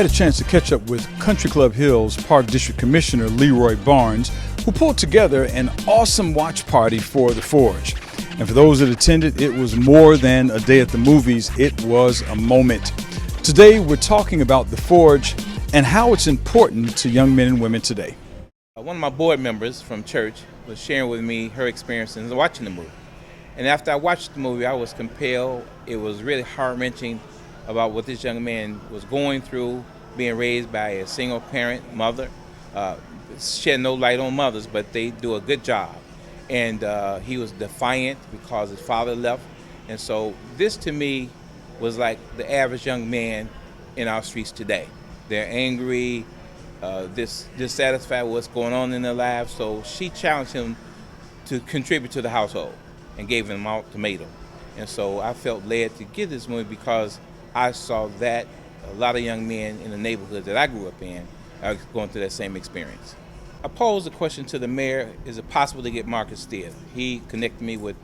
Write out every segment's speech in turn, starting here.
had a chance to catch up with Country Club Hills Park District Commissioner Leroy Barnes, who pulled together an awesome watch party for the Forge. And for those that attended, it was more than a day at the movies, it was a moment. Today, we're talking about the Forge and how it's important to young men and women today. One of my board members from church was sharing with me her experiences watching the movie. And after I watched the movie, I was compelled. It was really heart-wrenching about what this young man was going through, being raised by a single parent mother. Shed no light on mothers, but they do a good job. And he was defiant because his father left. And so this to me was like the average young man in our streets today. They're angry, dissatisfied with what's going on in their lives. So she challenged him to contribute to the household and gave him an ultimatum. And so I felt led to give this movie because I saw that a lot of young men in the neighborhood that I grew up in are going through that same experience. I posed a question to the mayor, is it possible to get Marcus Steele? He connected me with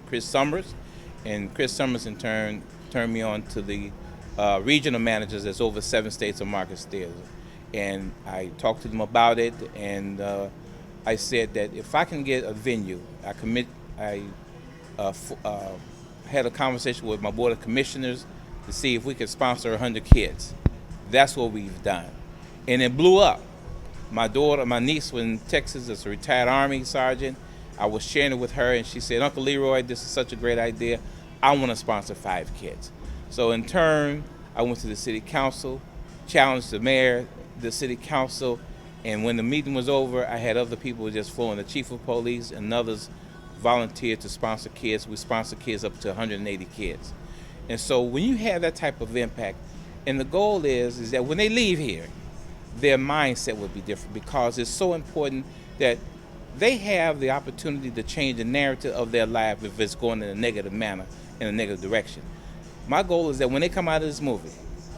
Chris Summers, and Chris Summers in turn turned me on to the regional managers that's over 7 states of Marcus Steele. And I talked to them about it, and I said that if I can get a venue, I had a conversation with my board of commissioners to see if we could sponsor 100 kids. That's what we've done. And it blew up. My niece was in Texas as a retired Army sergeant. I was sharing it with her, and she said, Uncle Leroy, this is such a great idea. I want to sponsor 5 kids. So in turn, I went to the city council, challenged the mayor, the city council, and when the meeting was over, I had other people just flowing, the chief of police and others volunteered to sponsor kids. We sponsor kids up to 180 kids. And so when you have that type of impact, and the goal is that when they leave here, their mindset would be different because it's so important that they have the opportunity to change the narrative of their life if it's going in a negative manner, in a negative direction. My goal is that when they come out of this movie,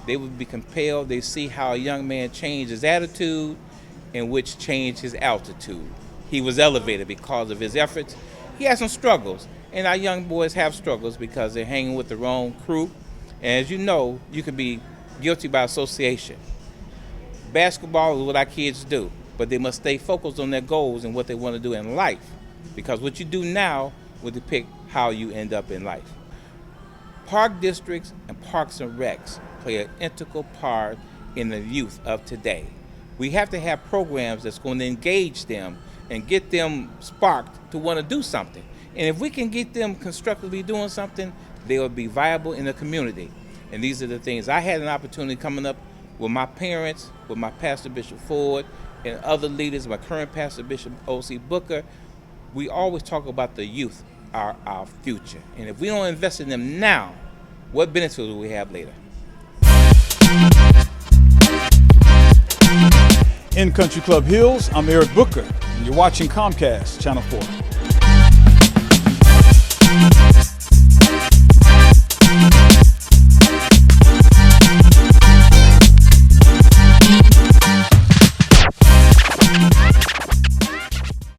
they would be compelled, they see how a young man changed his attitude and which changed his altitude. He was elevated because of his efforts. He had some struggles, and our young boys have struggles because they're hanging with the wrong crew. And as you know, you can be guilty by association. Basketball is what our kids do, but they must stay focused on their goals and what they want to do in life, because what you do now will depict how you end up in life. Park districts and parks and recs play an integral part in the youth of today. We have to have programs that's going to engage them and get them sparked to want to do something. And if we can get them constructively doing something, they will be viable in the community. And these are the things. I had an opportunity coming up with my parents, with my Pastor Bishop Ford, and other leaders, my current Pastor Bishop O.C. Booker. We always talk about the youth, our future. And if we don't invest in them now, what benefits will we have later? In Country Club Hills, I'm Eric Booker, and you're watching Comcast Channel 4.